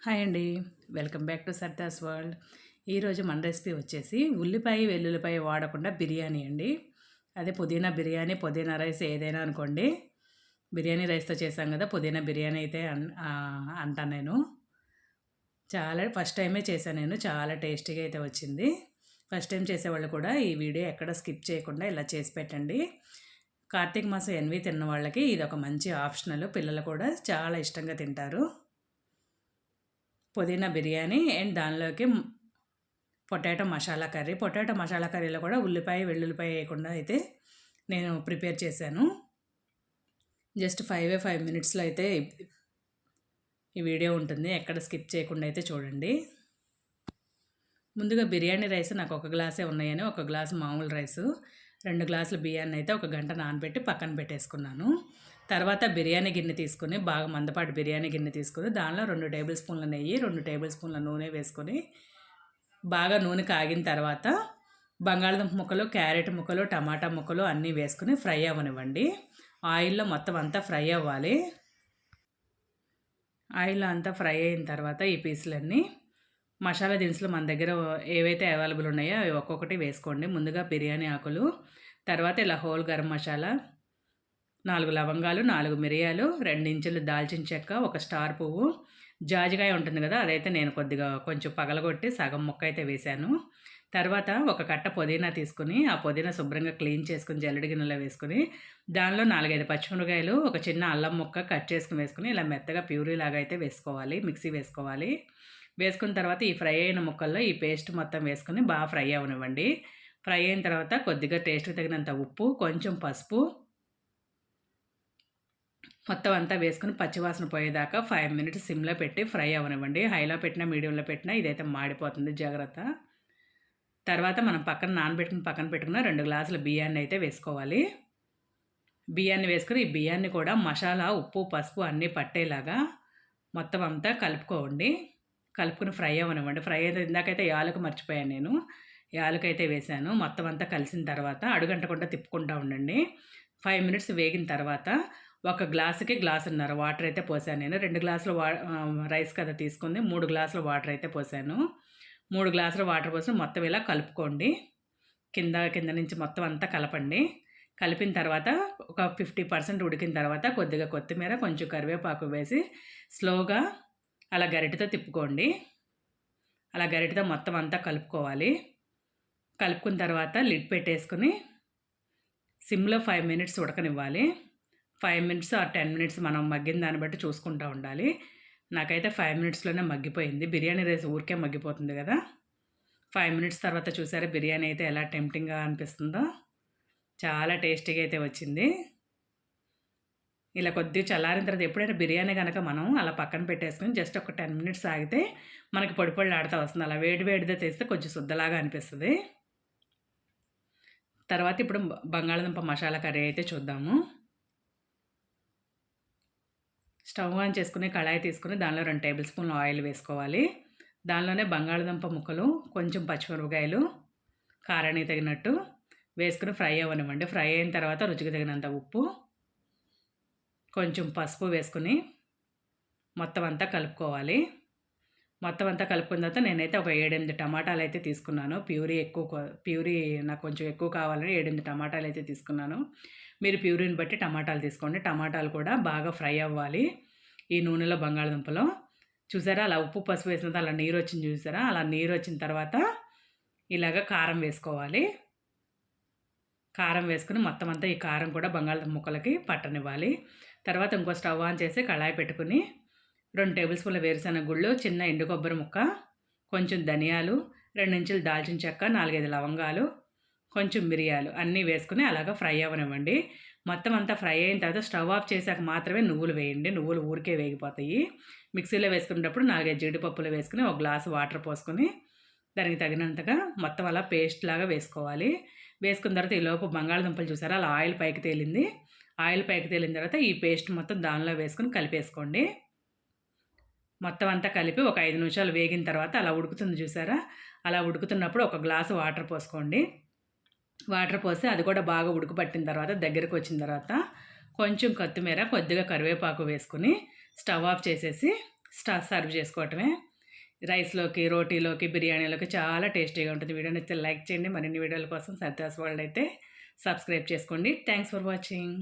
Hi అండి. Welcome back to సర్దాస్ world. ఈరోజు మన రెసిపీ వచ్చేసి ఉల్లిపాయ వెల్లుల్లిపాయ వాడకుండా బిర్యానీ అండి. అదే పుదీనా బిర్యానీ, పుదీనా రైస్ ఏదైనా అనుకోండి. బిర్యానీ రైస్తో చేసాం కదా, పుదీనా బిర్యానీ అయితే అంటాను నేను. ఫస్ట్ టైమే చేశాను నేను. చాలా టేస్టీగా అయితే వచ్చింది. ఫస్ట్ టైం చేసేవాళ్ళు కూడా ఈ వీడియో ఎక్కడ స్కిప్ చేయకుండా ఇలా చేసి పెట్టండి. కార్తీక మాసం ఎన్వి తిన్న వాళ్ళకి ఇది ఒక మంచి ఆప్షనల్. పిల్లలు కూడా చాలా ఇష్టంగా తింటారు. పుదీనా బిర్యానీ అండ్ దానిలోకి potato masala curry. Potato masala కర్రీలో కూడా ఉల్లిపాయ వెల్లుల్లిపాయ వేయకుండా అయితే నేను ప్రిపేర్ చేశాను. జస్ట్ 5 మినిట్స్లో అయితే ఈ వీడియో ఉంటుంది. ఎక్కడ స్కిప్ చేయకుండా అయితే చూడండి. ముందుగా బిర్యానీ రైస్ నాకు ఒక గ్లాసే ఉన్నాయని ఒక గ్లాసు మామూలు రైసు, 2 గ్లాసుల బియ్యాన్ని అయితే ఒక గంట నానబెట్టి పక్కన పెట్టేసుకున్నాను. తర్వాత బిర్యానీ గిన్నె తీసుకుని, బాగా మందపాటి బిర్యానీ గిన్నె తీసుకుని దానిలో 2 టేబుల్ స్పూన్ల నెయ్యి, 2 టేబుల్ స్పూన్ల నూనె వేసుకొని బాగా నూనె కాగిన తర్వాత బంగాళదుంప ముక్కలు, క్యారెట్ ముక్కలు, టమాటా ముక్కలు అన్నీ వేసుకుని ఫ్రై అవ్వనివ్వండి. ఆయిల్లో మొత్తం అంతా ఫ్రై అవ్వాలి. ఆయిల్లో అంతా ఫ్రై అయిన తర్వాత ఈ పీసులన్నీ మసాలా దినుసులు మన దగ్గర ఏవైతే అవైలబుల్ ఉన్నాయో అవి ఒక్కొక్కటి వేసుకోండి. ముందుగా బిర్యానీ ఆకులు, తర్వాత ఇలా హోల్ గరం మసాలా, 4 లవంగాలు, 4 మిరియాలు, 2 ఇంచులు దాల్చిన చెక్క, ఒక స్టార్ పువ్వు, జాజికాయ ఉంటుంది కదా, అదైతే నేను కొంచెం పగలగొట్టి సగం ముక్క అయితే వేశాను. తర్వాత ఒక కట్ట పుదీనా తీసుకుని ఆ పుదీనా శుభ్రంగా క్లీన్ చేసుకుని జల్లెడ గిన్నెలో వేసుకుని దానిలో 4-5 పచ్చిమిరకాయలు, ఒక చిన్న అల్లం ముక్క కట్ చేసుకుని వేసుకుని ఇలా మెత్తగా ప్యూరీ లాగా అయితే వేసుకోవాలి, మిక్సీ వేసుకోవాలి. వేసుకున్న తర్వాత ఈ ఫ్రై అయిన ముక్కల్లో ఈ పేస్ట్ మొత్తం వేసుకుని బాగా ఫ్రై అవనివ్వండి. ఫ్రై అయిన తర్వాత కొద్దిగా టేస్ట్కి తగినంత ఉప్పు, కొంచెం పసుపు మొత్తం అంతా వేసుకుని పచ్చివాసన పోయేదాకా 5 మినిట్స్ సిమ్లో పెట్టి ఫ్రై అవనివ్వండి. హైలో పెట్టినా మీడియంలో పెట్టినా ఇదైతే మాడిపోతుంది, జాగ్రత్త. తర్వాత మనం పక్కన పెట్టుకున్న 2 గ్లాసుల బియ్యాన్ని అయితే వేసుకోవాలి. బియ్యాన్ని వేసుకుని ఈ బియ్యాన్ని కూడా మసాలా, ఉప్పు, పసుపు అన్నీ పట్టేలాగా మొత్తం అంతా కలుపుకోండి. కలుపుకుని ఫ్రై అవ్వనివ్వండి. ఫ్రై అయితే ఇందాకైతే యాలకు మర్చిపోయాను నేను, యాలకైతే వేశాను. మొత్తం అంతా కలిసిన తర్వాత అడుగంటకుండా తిప్పుకుంటూ ఉండండి. 5 మినిట్స్ వేగిన తర్వాత ఒక గ్లాసుకి గ్లాసున్నర వాటర్ అయితే పోసాను నేను. 2 గ్లాసులు రైస్ కదా తీసుకుంది, 3 గ్లాసుల వాటర్ అయితే పోసాను. 3 గ్లాసుల వాటర్ పోసి మొత్తం ఇలా కలుపుకోండి. కింద నుంచి మొత్తం అంతా కలపండి. కలిపిన తర్వాత ఒక 50% ఉడికిన తర్వాత కొద్దిగా కొత్తిమీర, కొంచెం కరివేపాకు వేసి స్లోగా అలా గరిటెతో తిప్పుకోండి. అలా గరిటెతో మొత్తం అంతా కలుపుకోవాలి. కలుపుకున్న తర్వాత లిడ్ పెట్టేసుకుని సిమ్లో 5 మినిట్స్ ఉడకనివ్వాలి. 5 మినిట్స్ ఆర్ 10 మినిట్స్ మనం మగ్గిన దాన్ని బట్టి చూసుకుంటూ ఉండాలి. నాకైతే 5 మినిట్స్లోనే మగ్గిపోయింది. బిర్యానీ రైస్ ఊరికే మగ్గిపోతుంది కదా. 5 మినిట్స్ తర్వాత చూసారా బిర్యానీ అయితే ఎలా టెంప్టింగ్గా అనిపిస్తుందో. చాలా టేస్టీగా అయితే వచ్చింది. ఇలా కొద్దిగా చల్లారిన తర్వాత ఎప్పుడైనా బిర్యానీ కనుక మనం అలా పక్కన పెట్టేసుకొని జస్ట్ ఒక 10 మినిట్స్ ఆగితే మనకి పొడి పొడి ఆడుతూ వస్తుంది. అలా వేడిగా తెస్తే కొంచెం శుద్ధలాగా అనిపిస్తుంది. తర్వాత ఇప్పుడు బంగాళదుంప మసాలా కర్రీ అయితే చూద్దాము. స్టవ్ ఆన్ చేసుకుని కళాయి తీసుకుని దానిలో 2 టేబుల్ స్పూన్లు ఆయిల్ వేసుకోవాలి. దానిలోనే బంగాళదుంప ముక్కలు, కొంచెం పచ్చిమిరపకాయలు కారానికి తగినట్టు వేసుకుని ఫ్రై అవ్వనివ్వండి. ఫ్రై అయిన తర్వాత రుచికి తగినంత ఉప్పు, కొంచెం పసుపు వేసుకుని మొత్తం అంతా కలుపుకోవాలి. మొత్తం అంతా కలుపుకున్న తర్వాత నేనైతే ఒక 7-8 టమాటాలు అయితే తీసుకున్నాను. ప్యూరీ నాకు కొంచెం ఎక్కువ కావాలని 7-8 టమాటాలు అయితే తీసుకున్నాను. మీరు ప్యూరీని బట్టి టమాటాలు తీసుకోండి. టమాటాలు కూడా బాగా ఫ్రై అవ్వాలి ఈ నూనెలో, బంగాళదుంపలో. చూసారా అలా ఉప్పు పసుపు వేసిన తర్వాత అలా నీరు వచ్చింది చూసారా. అలా నీరు వచ్చిన తర్వాత ఇలాగ కారం వేసుకోవాలి. కారం వేసుకుని మొత్తం అంతా ఈ కారం కూడా బంగాళదుంప ముక్కలకి పట్టనివ్వాలి. తర్వాత ఇంకో స్టవ్ ఆన్ చేసి కళాయి పెట్టుకుని 2 టేబుల్ స్పూన్ల వేరుశనగ గుళ్ళు, చిన్న ఎండు కొబ్బరి ముక్క, కొంచెం ధనియాలు, 2 ఇంచులు దాల్చిన చెక్క, 4-5 లవంగాలు, కొంచెం మిరియాలు అన్నీ వేసుకుని అలాగా ఫ్రై అవ్వనివ్వండి. మొత్తం అంతా ఫ్రై అయిన తర్వాత స్టవ్ ఆఫ్ చేశాక మాత్రమే నువ్వులు వేయండి. నువ్వులు ఊరికే వేగిపోతాయి. మిక్సీలో వేసుకునేటప్పుడు 4-5 జీడిపప్పులు వేసుకుని ఒక గ్లాసు వాటర్ పోసుకొని దానికి తగినంతగా మొత్తం అలా పేస్ట్ లాగా వేసుకోవాలి. వేసుకున్న తర్వాత ఈలోపు బంగాళదుంపలు చూసారా అలా ఆయిల్ పైకి తేలింది. ఆయిల్ పైకి తేలిన తర్వాత ఈ పేస్ట్ మొత్తం దానిలో వేసుకుని కలిపేసుకోండి. మొత్తం అంతా కలిపి ఒక 5 నిమిషాలు వేగిన తర్వాత అలా ఉడుకుతుంది చూసారా. అలా ఉడుకుతున్నప్పుడు ఒక గ్లాసు వాటర్ పోసుకోండి. వాటర్ పోసి అది కూడా బాగా ఉడకబట్టిన తర్వాత దగ్గరికి వచ్చిన తర్వాత కొంచెం కొత్తిమీర, కొద్దిగా కరివేపాకు వేసుకుని స్టవ్ ఆఫ్ చేసేసి సర్వ్ చేసుకోవటమే. రైస్‌లోకి, రోటీలోకి, బిర్యానీలోకి చాలా టేస్టీగా ఉంటుంది. వీడియో నచ్చితే లైక్ చేయండి. మరిన్ని వీడియోల కోసం సత్యాస్ వరల్డ్ అయితే సబ్స్క్రైబ్ చేసుకోండి. Thanks for watching.